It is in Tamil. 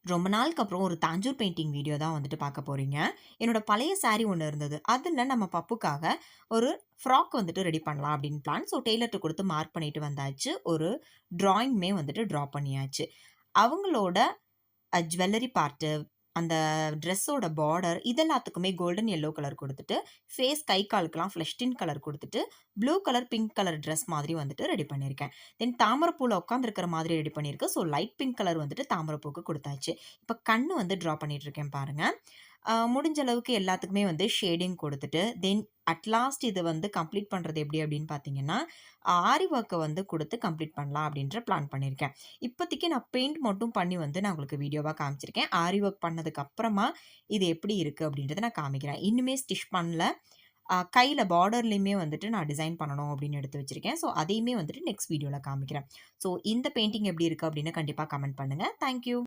ரொம்ப நாளுக்கு அப்புறம் ஒரு தாஞ்சூர் பெயிண்டிங் வீடியோ தான் வந்துட்டு பார்க்க போறீங்க. என்னோட பழைய சாரி ஒண்ணு இருந்தது. அதுல நம்ம பப்புக்காக ஒரு ஃப்ராக் வந்துட்டு ரெடி பண்ணலாம் அப்படின்னு பிளான். ஸோ டெய்லர்ட்ட குடுத்து மார்க் பண்ணிட்டு வந்தாச்சு. ஒரு டிராயிங்குமே வந்துட்டு ட்ரா பண்ணியாச்சு. அவங்களோட ஜுவல்லரி பார்ட்டு, அந்த ட்ரெஸ்ஸோட பார்டர் இதெல்லாத்துக்குமே கோல்டன் எல்லோ கலர் குடுத்துட்டு, ஃபேஸ் கை காலுக்கெல்லாம் ஃப்ளஷ் டின் கலர் குடுத்துட்டு, blue colour, pink colour dress மாதிரி வந்துட்டு ரெடி பண்ணியிருக்கேன். தென் தாமரப்பூல உட்காந்துருக்கிற மாதிரி ரெடி பண்ணியிருக்கு. ஸோ லைட் பிங்க் கலர் வந்துட்டு தாமரப்பூக்கு குடுத்தாச்சு. இப்ப கண்ணு வந்து ட்ரா பண்ணிட்டு இருக்கேன் பாருங்க. முடிஞ்ச அளவுக்கு எல்லாத்துக்குமே வந்து ஷேடிங் குடுத்துட்டு, தென் அட் லாஸ்ட் இது வந்து கம்ப்ளீட் பண்றது எப்படி அப்படின்னு பார்த்தீங்கன்னா, ஆரி ஒர்க்க வந்து குடுத்து கம்ப்ளீட் பண்ணலாம் அப்படின்ற பிளான் பண்ணியிருக்கேன். இப்போதைக்கு நான் பெயிண்ட் மட்டும் பண்ணி வந்து நான் உங்களுக்கு வீடியோவா காமிச்சிருக்கேன். ஆரி ஒர்க் பண்ணதுக்கு அப்புறமா இது எப்படி இருக்கு அப்படின்றத நான் காமிக்கிறேன். இன்னுமே ஸ்டிச் பண்ணல. கையில பார்டர்லயுமே வந்துட்டு நான் டிசைன் பண்ணணும் அப்படின்னு எடுத்து வச்சிருக்கேன். ஸோ அதையுமே வந்துட்டு நெக்ஸ்ட் வீடியோல காமிக்கிறேன். ஸோ இந்த பெயிண்டிங் எப்படி இருக்கு அப்படின்னு கண்டிப்பா கமெண்ட் பண்ணுங்க. Thank you.